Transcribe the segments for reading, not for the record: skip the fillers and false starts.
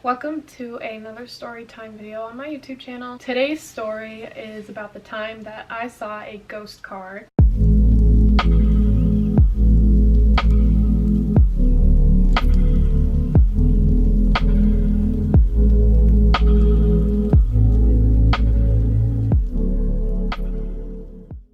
Welcome to another story time video on my YouTube channel. Today's story is about the time that I saw a ghost car.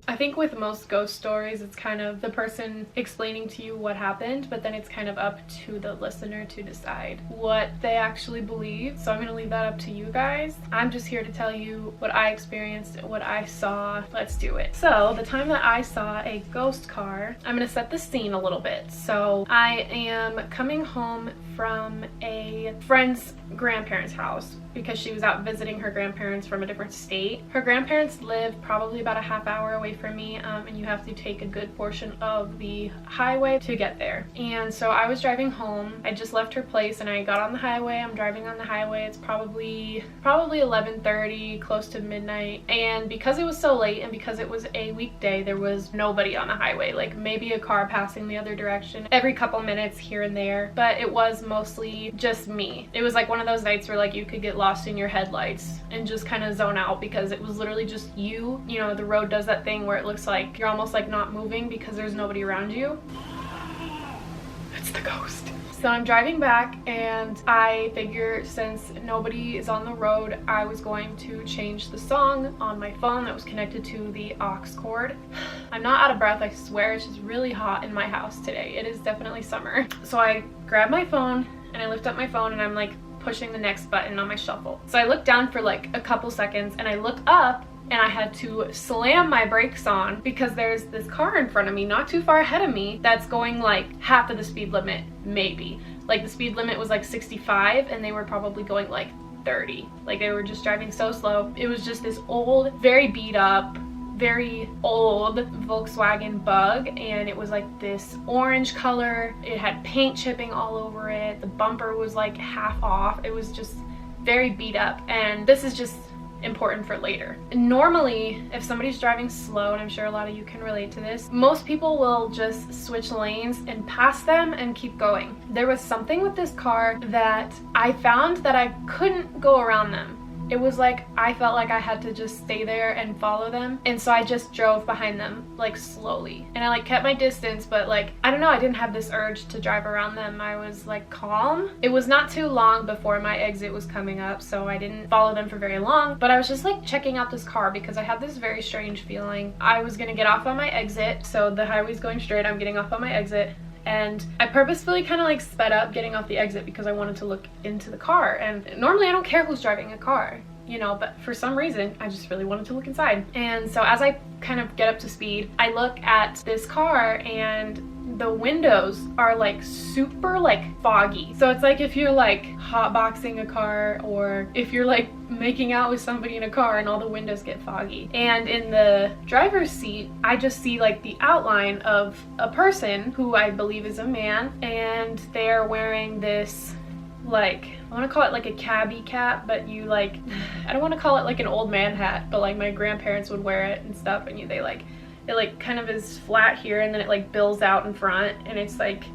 I think with most ghost stories, it's kind of the person explaining to you what happened, but then it's kind of up to the listener to decide what they actually believe. So I'm going to leave that up to you guys. I'm just here to tell you what I experienced, what I saw. Let's do it. So the time that I saw a ghost car, I'm going to set the scene a little bit. So I am coming home from a friend's grandparents' house because she was out visiting her grandparents from a different state. Her grandparents live probably about a half hour away from me, and you have to take a good portion of the highway to get there. And so I was driving home. I just left her place and I got on the highway. I'm driving on the highway. It's probably 11:30, close to midnight. And because it was so late and because it was a weekday, there was nobody on the highway, like maybe a car passing the other direction every couple minutes here and there, but it was mostly just me. It was like one of those nights where like you could get lost in your headlights and just kind of zone out because it was literally just you. You know, the road does that thing where it looks like you're almost like not moving because there's nobody around you. It's the ghost. So I'm driving back and I figure since nobody is on the road, I was going to change the song on my phone that was connected to the aux cord. I'm not out of breath, I swear. It's just really hot in my house today. It is definitely summer. So I grab my phone and I lift up my phone and I'm like pushing the next button on my shuffle. So I look down for like a couple seconds and I look up and I had to slam my brakes on because there's this car in front of me, not too far ahead of me, that's going like half of the speed limit, maybe. Like the speed limit was like 65 and they were probably going like 30. Like they were just driving so slow. It was just this old, very beat up, very old Volkswagen Bug, and it was like this orange color. It had paint chipping all over it. The bumper was like half off. It was just very beat up, and this is just important for later. Normally, if somebody's driving slow, and I'm sure a lot of you can relate to this, most people will just switch lanes and pass them and keep going. There was something with this car that I found that I couldn't go around them. It was like I felt like I had to just stay there and follow them, and so I just drove behind them like slowly, and I like kept my distance, but like I don't know, I didn't have this urge to drive around them. I was like calm. It was not too long before my exit was coming up, so I didn't follow them for very long, but I was just like checking out this car because I had this very strange feeling. I was gonna get off on my exit, so the highway's going straight, I'm getting off on my exit, and I purposefully kind of like sped up getting off the exit because I wanted to look into the car. And normally I don't care who's driving a car, you know, but for some reason I just really wanted to look inside. And so as I kind of get up to speed, I look at this car and the windows are like super like foggy. So it's like if you're like hotboxing a car, or if you're like making out with somebody in a car and all the windows get foggy. And in the driver's seat, I just see like the outline of a person who I believe is a man, and they're wearing this, like, I want to call it like a cabbie cap, but you like, I don't want to call it like an old man hat, but like my grandparents would wear it and stuff, and they like, it like kind of is flat here and then it like bills out in front, and it's like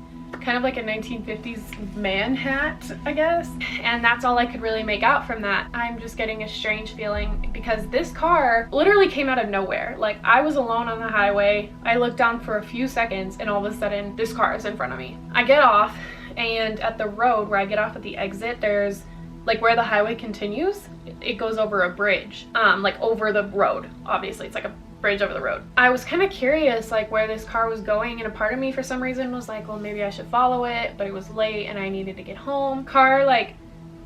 kind of like a 1950s man hat, I guess. And that's all I could really make out from that. I'm just getting a strange feeling because this car literally came out of nowhere. Like I was alone on the highway. I looked down for a few seconds and all of a sudden this car is in front of me. I get off, and at the road where I get off at the exit, there's like where the highway continues, it goes over a bridge, like over the road. Obviously it's like a bridge over the road. I was kind of curious like where this car was going, and a part of me for some reason was like, well, maybe I should follow it, but it was late and I needed to get home. Car like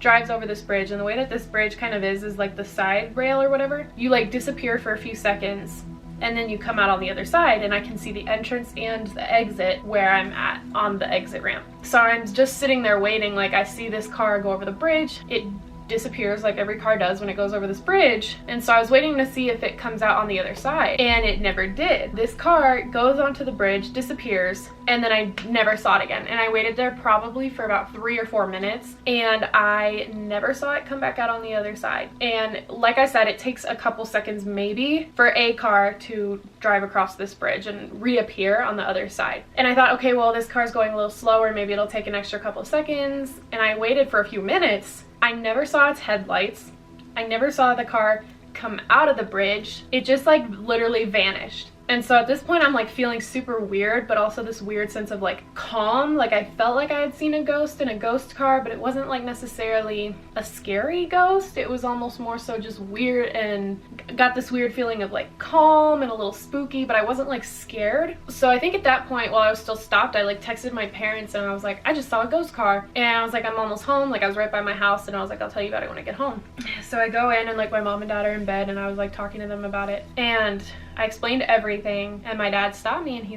drives over this bridge, and the way that this bridge kind of is like the side rail or whatever, you like disappear for a few seconds and then you come out on the other side, and I can see the entrance and the exit where I'm at on the exit ramp. So I'm just sitting there waiting. Like I see this car go over the bridge, it disappears like every car does when it goes over this bridge, and so I was waiting to see if it comes out on the other side, and it never did. This car goes onto the bridge, disappears, and then I never saw it again. And I waited there probably for about 3 or 4 minutes, and I never saw it come back out on the other side. And like I said, it takes a couple seconds maybe for a car to drive across this bridge and reappear on the other side. And I thought, okay, well, this car's going a little slower, maybe it'll take an extra couple seconds. And I waited for a few minutes I never saw its headlights. I never saw the car come out of the bridge. It just like literally vanished. And so at this point I'm like feeling super weird, but also this weird sense of like calm. Like I felt like I had seen a ghost in a ghost car, but it wasn't like necessarily a scary ghost. It was almost more so just weird, and got this weird feeling of like calm and a little spooky, but I wasn't like scared. So I think at that point, while I was still stopped, I like texted my parents and I was like, I just saw a ghost car. And I was like, I'm almost home. Like I was right by my house, and I was like, I'll tell you about it when I get home. So I go in and like my mom and dad are in bed, and I was like talking to them about it. And I explained everything, and my dad stopped me and he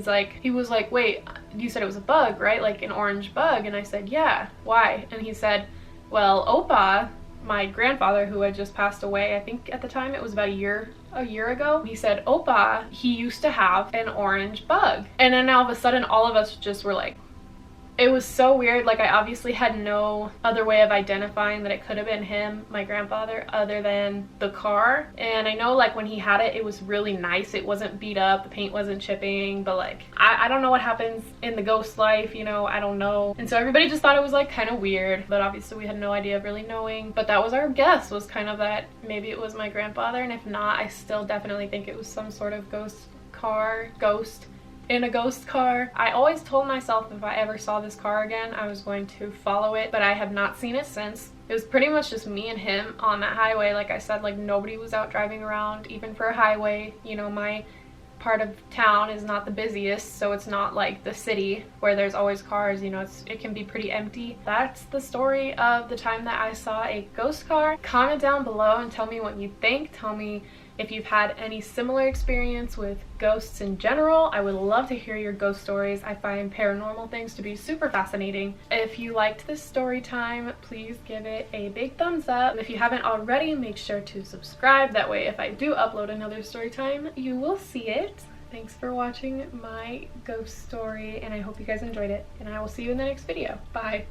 was like, wait, you said it was a bug, right? Like an orange bug. And I said, yeah, why? And he said, well, Opa, my grandfather, who had just passed away, I think at the time it was about a year ago, he said, Opa, he used to have an orange bug. And then all of a sudden all of us just were like, it was so weird. Like I obviously had no other way of identifying that it could have been him, my grandfather, other than the car. And I know like when he had it, it was really nice. It wasn't beat up, the paint wasn't chipping, but like I don't know what happens in the ghost life, you know, I don't know. And so everybody just thought it was like kind of weird, but obviously we had no idea of really knowing. But that was our guess, was kind of that maybe it was my grandfather, and if not, I still definitely think it was some sort of ghost in a ghost car. I always told myself if I ever saw this car again, I was going to follow it, but I have not seen it since. It was pretty much just me and him on that highway. Like I said, like nobody was out driving around, even for a highway. You know, my part of town is not the busiest, so it's not like the city where there's always cars, you know, it can be pretty empty. That's the story of the time that I saw a ghost car. Comment down below and tell me what you think. Tell me if you've had any similar experience with ghosts in general. I would love to hear your ghost stories. I find paranormal things to be super fascinating. If you liked this story time, please give it a big thumbs up. And if you haven't already, make sure to subscribe. That way, if I do upload another story time, you will see it. Thanks for watching my ghost story, and I hope you guys enjoyed it. And I will see you in the next video. Bye.